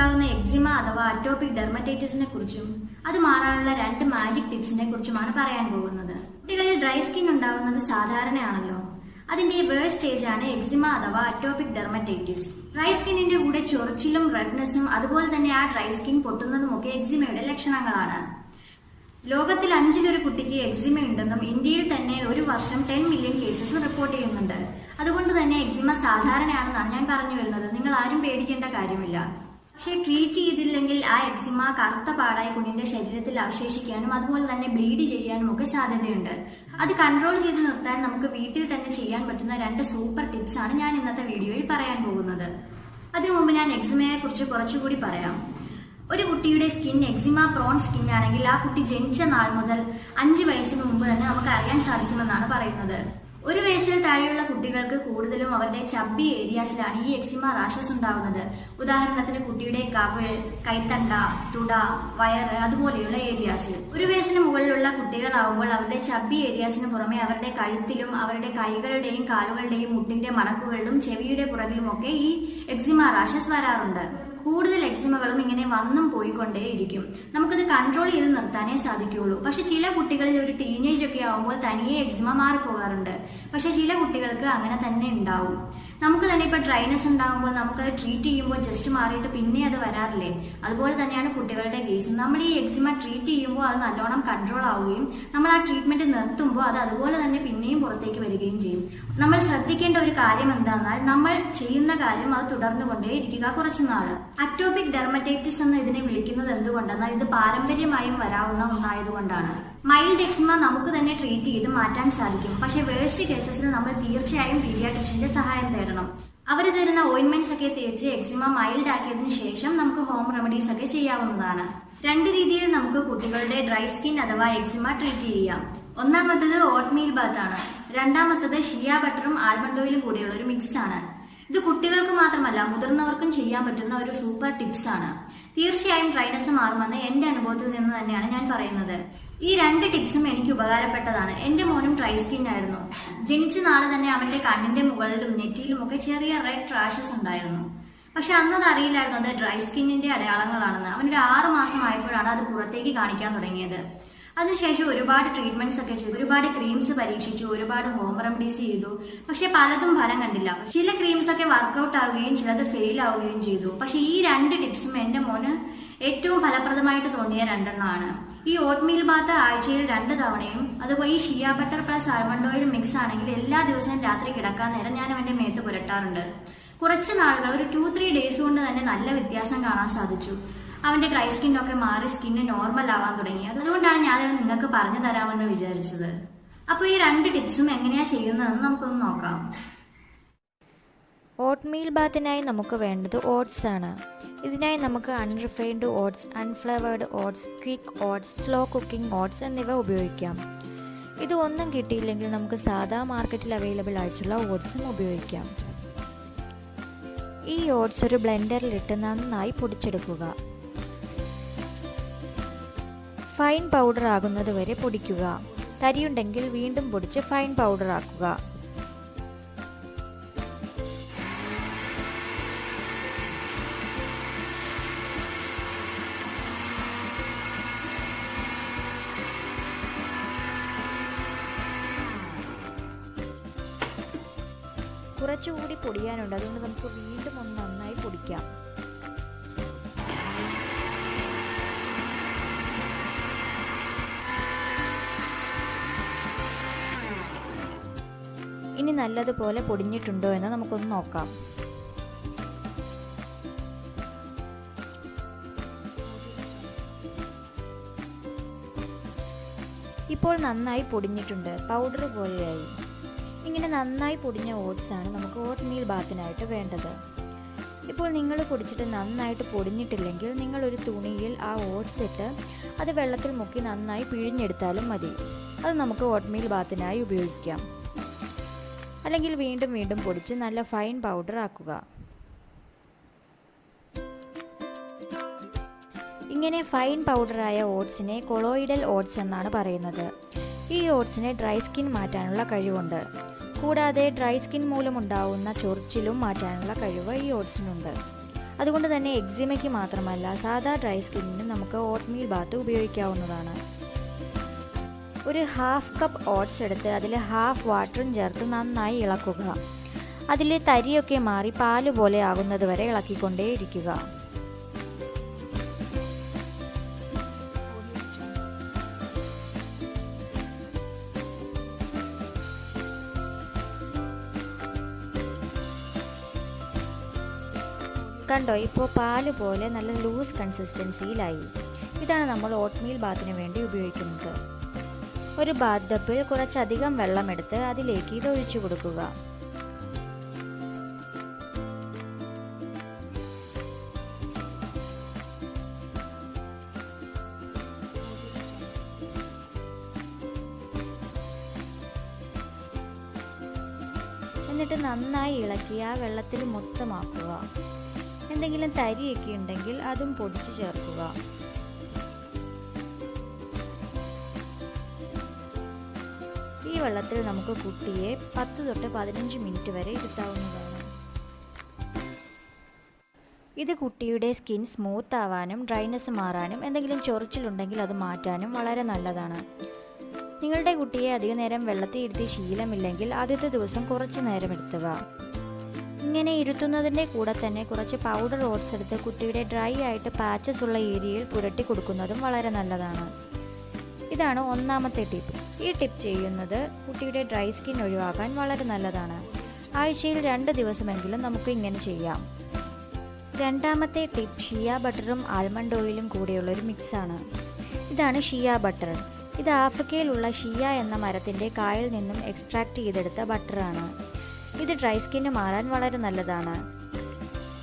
ഉണ്ടാകുന്ന എക്സിമ അഥവാ അറ്റോപിക് ഡെർമറ്റൈറ്റിസിനെ കുറിച്ചും അത് മാറാനുള്ള 2 മാജിക് ടിപ്സിനെ കുറിച്ചുമാണ് പറയാൻ പോകുന്നത്. കുട്ടികളിൽ ഡ്രൈ സ്കിൻ ഉണ്ടാകുന്നത് സാധാരണയാണല്ലോ. അതിന്റെ വേഴ്സ്റ്റ് സ്റ്റേജ് ആണ് എക്സിമ അഥവാ അറ്റോപിക് ഡെർമറ്റൈറ്റിസ്. ഡ്രൈ സ്കിന്നിന്റെ കൂടെ ചൊറിച്ചിലും റെഡ്നെസ്സും അതുപോലെ തന്നെ ആ ഡ്രൈ സ്കിൻ പൊട്ടുന്നതുമൊക്കെ എക്സിമയുടെ ലക്ഷണങ്ങളാണ്. ലോകത്തിൽ 5-1 കുട്ടിക്ക് എക്സിമ ഉണ്ടെന്നും ഇന്ത്യയിൽ തന്നെ ഒരു വർഷം 10 മില്യൺ കേസസ് റിപ്പോർട്ട് ചെയ്യുന്നുണ്ട്. അതുകൊണ്ട് തന്നെ എക്സിമ സാധാരണയാണെന്നാണ് ഞാൻ പറഞ്ഞു വരുന്നത്. നിങ്ങൾ ആരും പേടിക്കേണ്ട കാര്യമില്ല. പക്ഷേ ട്രീറ്റ് ചെയ്തില്ലെങ്കിൽ ആ എക്സിമ കറുത്ത പാടായി കുഞ്ഞിന്റെ ശരീരത്തിൽ അവശേഷിക്കാനും അതുപോലെ തന്നെ ബ്ലീഡ് ചെയ്യാനും ഒക്കെ സാധ്യതയുണ്ട്. അത് കൺട്രോൾ ചെയ്ത് നിർത്താൻ നമുക്ക് വീട്ടിൽ തന്നെ ചെയ്യാൻ പറ്റുന്ന 2 സൂപ്പർ ടിപ്സ് ആണ് ഞാൻ ഇന്നത്തെ വീഡിയോയിൽ പറയാൻ പോകുന്നത്. അതിനു മുമ്പ് ഞാൻ എക്സിമയെ കുറിച്ച് കുറച്ചുകൂടി പറയാം. ഒരു കുട്ടിയുടെ സ്കിൻ എക്സിമ പ്രോൺ സ്കിൻ ആണെങ്കിൽ ആ കുട്ടി ജനിച്ച നാൾ മുതൽ 5 വയസ്സിന് മുമ്പ് തന്നെ നമുക്ക് അറിയാൻ സാധിക്കുമെന്നാണ് പറയുന്നത്. 1 വയസ്സിൽ താഴെയുള്ള കുട്ടികൾക്ക് കൂടുതലും അവരുടെ ചബ്ബി ഏരിയാസിലാണ് ഈ എക്സിമ റാഷസ് ഉണ്ടാകുന്നത്. ഉദാഹരണത്തിന് കുട്ടിയുടെ കവിൾ, കൈത്തണ്ട, തുട, വയറ് അതുപോലെയുള്ള ഏരിയാസിൽ. 1 വയസ്സിന് മുകളിലുള്ള കുട്ടികളാവുമ്പോൾ അവരുടെ ചബ്ബി ഏരിയാസിന് പുറമെ അവരുടെ കഴുത്തിലും അവരുടെ കൈകളുടെയും കാലുകളുടെയും മുട്ടിന്റെ മടക്കുകളിലും ചെവിയുടെ പുറകിലുമൊക്കെ ഈ എക്സിമ റാഷസ് വരാറുണ്ട്. കൂടുതൽ എക്സിമകളും ഇങ്ങനെ വന്നും പോയിക്കൊണ്ടേയിരിക്കും. നമുക്കത് കൺട്രോൾ ചെയ്ത് നിർത്താനേ സാധിക്കുകയുള്ളൂ. പക്ഷെ ചില കുട്ടികളിൽ ഒരു ടീനേജ് ഒക്കെ ആവുമ്പോൾ തനിയെ എക്സിമ മാറിപ്പോകാറുണ്ട്. പക്ഷെ ചില കുട്ടികൾക്ക് അങ്ങനെ തന്നെ ഉണ്ടാവും. നമുക്ക് തന്നെ ഇപ്പൊ ഡ്രൈനെസ് ഉണ്ടാകുമ്പോൾ നമുക്കത് ട്രീറ്റ് ചെയ്യുമ്പോൾ ജസ്റ്റ് മാറിയിട്ട് പിന്നെ അത് വരാറില്ലേ? അതുപോലെ തന്നെയാണ് കുട്ടികളുടെ കേസ്. നമ്മൾ ഈ എക്സിമ ട്രീറ്റ് ചെയ്യുമ്പോൾ അത് നല്ലോണം കൺട്രോൾ ആവുകയും നമ്മൾ ആ ട്രീറ്റ്മെന്റ് നിർത്തുമ്പോൾ അത് അതുപോലെ തന്നെ പിന്നെയും പുറത്തേക്ക് വരികയും ചെയ്യും. നമ്മൾ ശ്രദ്ധിക്കേണ്ട ഒരു കാര്യം എന്താണെന്നാൽ നമ്മൾ ചെയ്യുന്ന കാര്യം അത് തുടർന്നുകൊണ്ടേ ഇരിക്കുക കുറച്ചു നാള്. അറ്റോപിക് ഡെർമറ്റൈറ്റിസ് എന്ന് ഇതിനെ വിളിക്കുന്നത് എന്തുകൊണ്ടെന്നാൽ ഇത് പാരമ്പര്യമായും വരാവുന്ന ഒന്നായതുകൊണ്ടാണ്. മൈൽഡ് എക്സിമ നമുക്ക് തന്നെ ട്രീറ്റ് ചെയ്ത് മാറ്റാൻ സാധിക്കും. പക്ഷെ വേഴ്സ്റ്റ് കേസസിൽ നമ്മൾ തീർച്ചയായും പീഡിയാട്രിഷ്യന്റെ സഹായം തേടണം. അവർ തരുന്ന ഓയിന്റ്മെന്റ്സ് ഒക്കെ തേച്ച് എക്സിമ മൈൽഡ് ആക്കിയതിനു ശേഷം നമുക്ക് ഹോം റെമഡീസ് ഒക്കെ ചെയ്യാവുന്നതാണ്. 2 രീതിയിൽ നമുക്ക് കുട്ടികളുടെ ഡ്രൈ സ്കിൻ അഥവാ എക്സിമ ട്രീറ്റ് ചെയ്യാം. ഒന്നാമത്തത് ഓട്ട്മീൽ ബാത്ത് ആണ്. രണ്ടാമത്തത് ഷിയ ബട്ടറും ആൽമണ്ട് ഓയിലും കൂടിയുള്ള ഒരു മിക്സ് ആണ്. ഇത് കുട്ടികൾക്ക് മാത്രമല്ല മുതിർന്നവർക്കും ചെയ്യാൻ പറ്റുന്ന ഒരു സൂപ്പർ ടിപ്സ് ആണ്. തീർച്ചയായും ഡ്രൈനെസ് മാറുമെന്ന് എന്റെ അനുഭവത്തിൽ നിന്ന് തന്നെയാണ് ഞാൻ പറയുന്നത്. ഈ 2 ടിപ്സും എനിക്ക് ഉപകാരപ്പെട്ടതാണ്. എന്റെ മോനും ഡ്രൈ സ്കിൻ ആയിരുന്നു. ജനിച്ച നാളെ തന്നെ അവന്റെ കണ്ണിന്റെ മുകളിലും നെറ്റിയിലും ഒക്കെ ചെറിയ റെഡ് റാഷസ് ഉണ്ടായിരുന്നു. പക്ഷെ അന്നത് അറിയില്ലായിരുന്നു അത് ഡ്രൈ സ്കിന്നിന്റെ അടയാളങ്ങളാണെന്ന്. അവനൊരു 6 മാസം ആയപ്പോഴാണ് അത് പുറത്തേക്ക് കാണിക്കാൻ തുടങ്ങിയത്. അതിനുശേഷം ഒരുപാട് ട്രീറ്റ്മെന്റ്സ് ഒക്കെ ചെയ്തു, ഒരുപാട് ക്രീംസ് പരീക്ഷിച്ചു, ഒരുപാട് ഹോം റെമഡീസ് ചെയ്തു. പക്ഷെ പലതും ഫലം കണ്ടില്ല. ചില ക്രീംസ് ഒക്കെ വർക്ക്ഔട്ട് ആവുകയും ചിലത് ഫെയിൽ ആവുകയും ചെയ്തു. പക്ഷെ ഈ 2 ടിപ്സും എന്റെ മോന് ഏറ്റവും ഫലപ്രദമായിട്ട് തോന്നിയ 2 ഈ ഓട്ട്മീൽ ബാത്ത് ആഴ്ചയിൽ 2 തവണയും അതുപോലെ ഈ shea butter plus almond oil mix ആണെങ്കിൽ എല്ലാ ദിവസവും രാത്രി കിടക്കാൻ നേരം ഞാൻ അവന്റെ മേത്ത് പുരട്ടാറുണ്ട്. കുറച്ച് നാളുകൾ ഒരു 2-3 ഡേയ്സ് കൊണ്ട് തന്നെ നല്ല വ്യത്യാസം കാണാൻ സാധിച്ചു. അവന്റെ ഡ്രൈ സ്കിന്നൊക്കെ മാറി സ്കിന്ന് നോർമൽ ആവാൻ തുടങ്ങി. അതുകൊണ്ടാണ് ഞാനത് നിങ്ങൾക്ക് പറഞ്ഞു തരാമെന്ന് വിചാരിച്ചത്. അപ്പോൾ ഈ 2 ടിപ്സും എങ്ങനെയാ ചെയ്യുന്നതെന്ന് നമുക്കൊന്ന് നോക്കാം. ഓട്ട്മീൽ ബാത്തിനായി നമുക്ക് വേണ്ടത് ഓട്സ് ആണ്. ഇതിനായി നമുക്ക് unrefined oats, unflavoured oats, quick oats, slow cooking oats എന്നിവ ഉപയോഗിക്കാം. ഇത് ഒന്നും കിട്ടിയില്ലെങ്കിൽ നമുക്ക് സാധാ മാർക്കറ്റിൽ അവൈലബിൾ ആയിട്ടുള്ള ഓട്സും ഉപയോഗിക്കാം. ഈ ഓട്സ് ഒരു ബ്ലെൻഡറിലിട്ട് നന്നായി പൊടിച്ചെടുക്കുക. ഫൈൻ പൗഡർ ആകുന്നത് വരെ പൊടിക്കുക. തരിയുണ്ടെങ്കിൽ വീണ്ടും പൊടിച്ച് ഫൈൻ പൗഡർ ആക്കുക. കുറച്ചുകൂടി പൊടിയാനുണ്ട്. അതുകൊണ്ട് നമുക്ക് വീണ്ടും ഒന്ന് നന്നായി പൊടിക്കാം. ഇനി നല്ലതുപോലെ പൊടിഞ്ഞിട്ടുണ്ടോ എന്ന് നമുക്കൊന്ന് നോക്കാം. ഇപ്പോൾ നന്നായി പൊടിഞ്ഞിട്ടുണ്ട്, പൗഡർ പോലെയായി. ഇങ്ങനെ നന്നായി പൊടിഞ്ഞ ഓട്സ് ആണ് നമുക്ക് ഓട്ട്മീൽ ബാത്തിനായിട്ട് വേണ്ടത്. ഇപ്പോൾ നിങ്ങൾ പൊടിച്ചിട്ട് നന്നായിട്ട് പൊടിഞ്ഞിട്ടില്ലെങ്കിൽ നിങ്ങളൊരു തുണിയിൽ ആ ഓട്സ് ഇട്ട് അത് വെള്ളത്തിൽ മുക്കി നന്നായി പിഴിഞ്ഞെടുത്താലും മതി. അത് നമുക്ക് ഓട്ട്മീൽ ബാത്തിനായി ഉപയോഗിക്കാം. അല്ലെങ്കിൽ വീണ്ടും വീണ്ടും പൊടിച്ച് നല്ല ഫൈൻ പൗഡർ ആക്കുക. ഇങ്ങനെ ഫൈൻ പൗഡറായ ഓട്സിനെ കൊളോയിഡൽ ഓട്സ് എന്നാണ് പറയുന്നത്. ഈ ഓട്സിന് ഡ്രൈ സ്കിൻ മാറ്റാനുള്ള കഴിവുണ്ട്. കൂടാതെ ഡ്രൈ സ്കിൻ മൂലമുണ്ടാവുന്ന ചൊറിച്ചിലും മാറ്റാനുള്ള കഴിവ് ഈ ഓട്സിനുണ്ട്. അതുകൊണ്ട് തന്നെ എക്സിമയ്ക്ക് മാത്രമല്ല സാധാ ഡ്രൈ സ്കിന്നിനും നമുക്ക് ഓട്ട്മീൽ ബാത്ത് ഉപയോഗിക്കാവുന്നതാണ്. ഒരു 1/2 കപ്പ് ഓട്സ് എടുത്ത് അതിൽ 1/2 വാട്ടറും ചേർത്ത് നന്നായി ഇളക്കുക. അതിലെ തരിയൊക്കെ മാറി പാല് പോലെ ആകുന്നത് വരെ ഇളക്കിക്കൊണ്ടേയിരിക്കുക. കണ്ടോ, ഇപ്പോൾ പാല് പോലെ നല്ല ലൂസ് കൺസിസ്റ്റൻസിയിലായി. ഇതാണ് നമ്മൾ ഓട്ട്മീൽ ബാത്തിന് വേണ്ടി ഉപയോഗിക്കുന്നത്. ഒരു ബാത്ത് ടബിൽ കുറച്ചധികം വെള്ളമെടുത്ത് അതിലേക്ക് ഇത് ഒഴിച്ചു കൊടുക്കുക. എന്നിട്ട് നന്നായി ഇളക്കി ആ വെള്ളത്തിൽ മൊത്തമാക്കുക. എന്തെങ്കിലും തരിയൊക്കെ ഉണ്ടെങ്കിൽ അതും പൊടിച്ച് ചേർക്കുക. ഈ വെള്ളത്തിൽ നമുക്ക് കുട്ടിയെ 10 തൊട്ട് 15 മിനിറ്റ് വരെ ഇരുത്താവുന്നതാണ്. ഇത് കുട്ടിയുടെ സ്കിൻ സ്മൂത്ത് ആവാനും ഡ്രൈനെസ് മാറാനും എന്തെങ്കിലും ചൊറിച്ചിലുണ്ടെങ്കിൽ അത് മാറ്റാനും വളരെ നല്ലതാണ്. നിങ്ങളുടെ കുട്ടിയെ അധിക നേരം വെള്ളത്തിൽ ഇരുത്തി ശീലമില്ലെങ്കിൽ ആദ്യത്തെ ദിവസം കുറച്ച് നേരം ഇരുത്തുക. ഇങ്ങനെ ഇരുത്തുന്നതിൻ്റെ കൂടെ തന്നെ കുറച്ച് പൗഡർ ഓട്സ് എടുത്ത് കുട്ടിയുടെ ഡ്രൈ ആയിട്ട് പാച്ചസ് ഉള്ള ഏരിയയിൽ പുരട്ടി കൊടുക്കുന്നതും വളരെ നല്ലതാണ്. ഇതാണ് ഒന്നാമത്തെ ടിപ്പ്. ഈ ടിപ്പ് ചെയ്യുന്നത് കുട്ടിയുടെ ഡ്രൈ സ്കിൻ ഒഴിവാക്കാൻ വളരെ നല്ലതാണ്. ആഴ്ചയിൽ 2 ദിവസമെങ്കിലും നമുക്ക് ഇങ്ങനെ ചെയ്യാം. രണ്ടാമത്തെ ടിപ്പ് ഷിയ ബട്ടറും ആൽമണ്ട് ഓയിലും കൂടെയുള്ളൊരു മിക്സാണ്. ഇതാണ് ഷിയ ബട്ടർ. ഇത് ആഫ്രിക്കയിലുള്ള ഷിയ എന്ന മരത്തിൻ്റെ കായിൽ നിന്നും എക്സ്ട്രാക്ട് ചെയ്തെടുത്ത ബട്ടറാണ്. ഇത് ഡ്രൈ സ്കിന്ന് മാറാൻ വളരെ നല്ലതാണ്.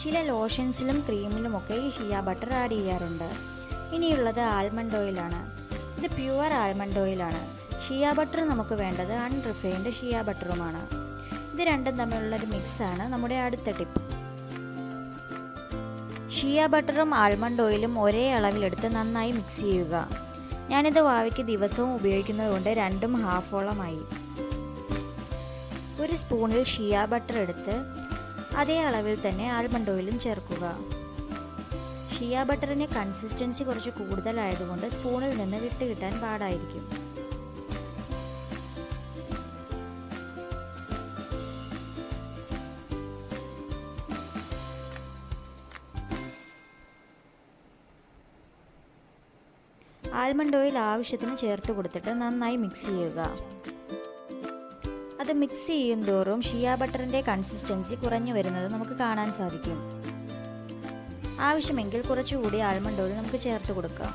ചില ലോഷൻസിലും ക്രീമിലുമൊക്കെ ഈ ഷിയ ബട്ടർ ആഡ് ചെയ്യാറുണ്ട്. ഇനിയുള്ളത് ആൽമണ്ട് ഓയിലാണ്. ഇത് പ്യുവർ ആൽമണ്ട് ഓയിലാണ്. ഷിയ ബട്ടർ നമുക്ക് വേണ്ടത് അൺറിഫൈൻഡ് ഷിയ ബട്ടറുമാണ്. ഇത് രണ്ടും തമ്മിലുള്ളൊരു മിക്സാണ് നമ്മുടെ അടുത്ത ടിപ്പ്. ഷിയ ബട്ടറും ആൽമണ്ട് ഓയിലും ഒരേ അളവിലെടുത്ത് നന്നായി മിക്സ് ചെയ്യുക. ഞാനിത് വാവയ്ക്ക് ദിവസവും ഉപയോഗിക്കുന്നത് കൊണ്ട് 2 ഹാഫോളമായി. ഒരു സ്പൂണിൽ ഷിയ ബട്ടർ എടുത്ത് അതേ അളവിൽ തന്നെ ആൽമണ്ട് ഓയിലും ചേർക്കുക. ഷിയ ബട്ടറിന് കൺസിസ്റ്റൻസി കുറച്ച് കൂടുതലായതുകൊണ്ട് സ്പൂണിൽ നിന്ന് വിട്ട് കിട്ടാൻ പാടായിരിക്കും. ആൽമണ്ട് ഓയിൽ ആവശ്യത്തിന് ചേർത്ത് കൊടുത്തിട്ട് നന്നായി മിക്സ് ചെയ്യുക. അത് മിക്സ് ചെയ്യും തോറും ഷിയ ബട്ടറിൻ്റെ കൺസിസ്റ്റൻസി കുറഞ്ഞു വരുന്നത് നമുക്ക് കാണാൻ സാധിക്കും. ആവശ്യമെങ്കിൽ കുറച്ചുകൂടി ആൽമണ്ട് ഓയിൽ നമുക്ക് ചേർത്ത് കൊടുക്കാം.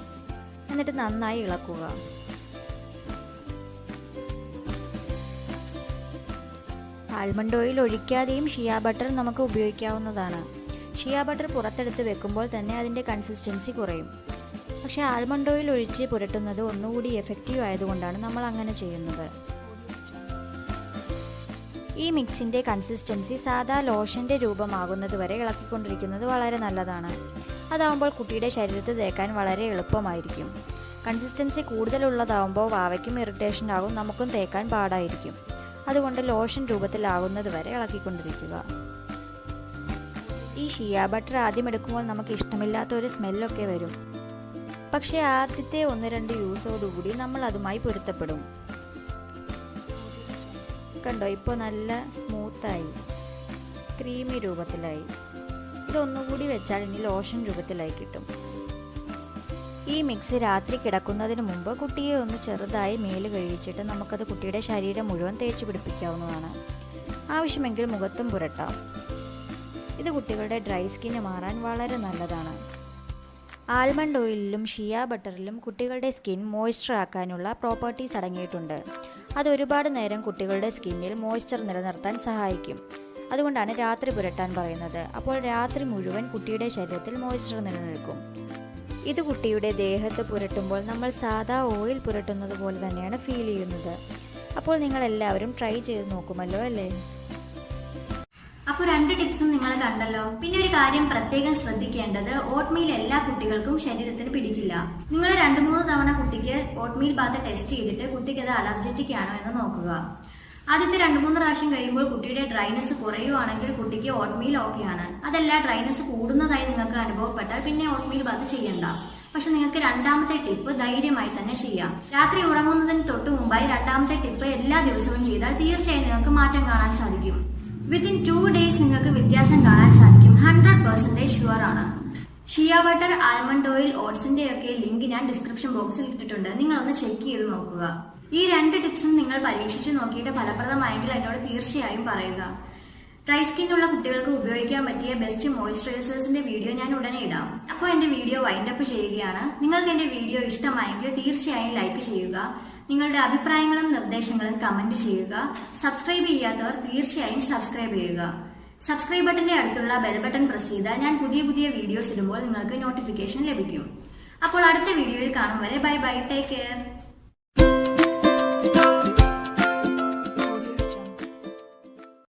എന്നിട്ട് നന്നായി ഇളക്കുക. ആൽമണ്ട് ഓയിൽ ഒഴിക്കാതെയും ഷിയ ബട്ടർ നമുക്ക് ഉപയോഗിക്കാവുന്നതാണ്. ഷിയ ബട്ടർ പുറത്തെടുത്ത് വെക്കുമ്പോൾ തന്നെ അതിൻ്റെ കൺസിസ്റ്റൻസി കുറയും. പക്ഷേ ആൽമണ്ട് ഓയിൽ ഒഴിച്ച് പുരട്ടുന്നത് ഒന്നുകൂടി എഫക്റ്റീവ് ആയതുകൊണ്ടാണ് നമ്മൾ അങ്ങനെ ചെയ്യുന്നത്. ഈ മിക്സിൻ്റെ കൺസിസ്റ്റൻസി സാധാ ലോഷൻ്റെ രൂപമാകുന്നത് വരെ ഇളക്കിക്കൊണ്ടിരിക്കുന്നത് വളരെ നല്ലതാണ്. അതാവുമ്പോൾ കുട്ടിയുടെ ശരീരത്തിൽ തേക്കാൻ വളരെ എളുപ്പമായിരിക്കും. കൺസിസ്റ്റൻസി കൂടുതലുള്ളതാവുമ്പോൾ വാവയ്ക്കും ഇറിറ്റേഷൻ ആകും, നമുക്കും തേക്കാൻ പാടായിരിക്കും. അതുകൊണ്ട് ലോഷൻ രൂപത്തിലാകുന്നത് വരെ ഇളക്കിക്കൊണ്ടിരിക്കുക. ഈ ഷിയ ബട്ടർ ആദ്യം എടുക്കുമ്പോൾ നമുക്ക് ഇഷ്ടമില്ലാത്ത ഒരു സ്മെല്ലൊക്കെ വരും. പക്ഷേ ആദ്യത്തെ 1-2 യൂസോടുകൂടി നമ്മൾ അതുമായി പൊരുത്തപ്പെടും. കണ്ടോ, ഇപ്പോൾ നല്ല സ്മൂത്തായി ക്രീമി രൂപത്തിലായി. ഇതൊന്നുകൂടി വെച്ചാൽ ഇനി ലോഷൻ രൂപത്തിലായി കിട്ടും. ഈ മിക്സ് രാത്രി കിടക്കുന്നതിന് മുമ്പ് കുട്ടിയെ ഒന്ന് ചെറുതായി മേല് കഴിച്ചിട്ട് നമുക്കത് കുട്ടിയുടെ ശരീരം മുഴുവൻ തേച്ച് പിടിപ്പിക്കാവുന്നതാണ്. ആവശ്യമെങ്കിൽ മുഖത്തും പുരട്ടാം. ഇത് കുട്ടികളുടെ ഡ്രൈ സ്കിന്ന് മാറാൻ വളരെ നല്ലതാണ്. ആൽമണ്ട് ഓയിലിലും ഷിയ ബട്ടറിലും കുട്ടികളുടെ സ്കിൻ മോയ്സ്ചർ ആക്കാനുള്ള പ്രോപ്പർട്ടീസ് അടങ്ങിയിട്ടുണ്ട്. അത് ഒരുപാട് നേരം കുട്ടികളുടെ സ്കിന്നിൽ മോയ്സ്ചർ നിലനിർത്താൻ സഹായിക്കും. അതുകൊണ്ടാണ് രാത്രി പുരട്ടാൻ പറയുന്നത്. അപ്പോൾ രാത്രി മുഴുവൻ കുട്ടിയുടെ ശരീരത്തിൽ മോയ്സ്ചർ നിലനിൽക്കും. ഇത് കുട്ടിയുടെ ദേഹത്ത് പുരട്ടുമ്പോൾ നമ്മൾ സാധാ ഓയിൽ പുരട്ടുന്നത് പോലെ തന്നെയാണ് ഫീൽ ചെയ്യുന്നത്. അപ്പോൾ നിങ്ങൾ എല്ലാവരും ട്രൈ ചെയ്ത് നോക്കുമല്ലോ അല്ലേ? അപ്പോൾ 2 ടിപ്സും നിങ്ങൾ കണ്ടല്ലോ. പിന്നെ ഒരു കാര്യം പ്രത്യേകം ശ്രദ്ധിക്കേണ്ടത്, ഓട്ട്മീൽ എല്ലാ കുട്ടികൾക്കും ശരീരത്തിന് പിടിക്കില്ല. നിങ്ങൾ 2-3 തവണ കുട്ടിക്ക് ഓട്ട്മീൽ ബാത്ത് ടെസ്റ്റ് ചെയ്തിട്ട് കുട്ടിക്ക് അത് അലർജറ്റിക് ആണോ എന്ന് നോക്കുക. ആദ്യത്തെ 2-3 പ്രാവശ്യം കഴിയുമ്പോൾ കുട്ടിയുടെ ഡ്രൈനെസ് കുറയുവാണെങ്കിൽ കുട്ടിക്ക് ഓട്ട്മീൽ ഓക്കെയാണ്. അതല്ല, ഡ്രൈനെസ് കൂടുന്നതായി നിങ്ങൾക്ക് അനുഭവപ്പെട്ടാൽ പിന്നെ ഓട്ട്മീൽ ബാത്ത് ചെയ്യണ്ട. പക്ഷെ നിങ്ങൾക്ക് രണ്ടാമത്തെ ടിപ്പ് ധൈര്യമായി തന്നെ ചെയ്യാം. രാത്രി ഉറങ്ങുന്നതിന് തൊട്ട് മുമ്പായി രണ്ടാമത്തെ ടിപ്പ് എല്ലാ ദിവസവും ചെയ്താൽ തീർച്ചയായും നിങ്ങൾക്ക് മാറ്റം കാണാൻ സാധിക്കും. വിത്തിൻ 2 days നിങ്ങൾക്ക് വ്യത്യാസം കാണാൻ സാധിക്കും. 100% ഷുവർ ആണ്. ഷിയ ബട്ടർ, ആൽമണ്ട് ഓയിൽ, ഓട്സിന്റെ ഒക്കെ ലിങ്ക് ഞാൻ ഡിസ്ക്രിപ്ഷൻ ബോക്സിൽ ഇട്ടിട്ടുണ്ട്. നിങ്ങളൊന്ന് ചെക്ക് ചെയ്ത് നോക്കുക. ഈ 2 ടിപ്സും നിങ്ങൾ പരീക്ഷിച്ച് നോക്കിയിട്ട് ഫലപ്രദമായെങ്കിൽ എന്നോട് തീർച്ചയായും പറയുക. ഡ്രൈ സ്കിന്നുള്ള കുട്ടികൾക്ക് ഉപയോഗിക്കാൻ പറ്റിയ ബെസ്റ്റ് മോയ്സ്ചറൈസേഴ്സിന്റെ വീഡിയോ ഞാൻ ഉടനെ ഇടാം. അപ്പോൾ എന്റെ വീഡിയോ വൈൻഡപ്പ് ചെയ്യുകയാണ്. നിങ്ങൾക്ക് എന്റെ വീഡിയോ ഇഷ്ടമായെങ്കിൽ തീർച്ചയായും ലൈക്ക് ചെയ്യുക. നിങ്ങളുടെ അഭിപ്രായങ്ങളും നിർദ്ദേശങ്ങളും കമന്റ് ചെയ്യുക. സബ്സ്ക്രൈബ് ചെയ്യാത്തവർ തീർച്ചയായും സബ്സ്ക്രൈബ് ചെയ്യുക. സബ്സ്ക്രൈബ് ബട്ടന്റെ അടുത്തുള്ള ബെൽ ബട്ടൺ പ്രസ് ചെയ്താൽ ഞാൻ പുതിയ വീഡിയോസ് ഇടുമ്പോൾ നിങ്ങൾക്ക് നോട്ടിഫിക്കേഷൻ ലഭിക്കും. അപ്പോൾ അടുത്ത വീഡിയോയിൽ കാണും വരെ ബൈ ബൈ, ടേക്ക് കെയർ.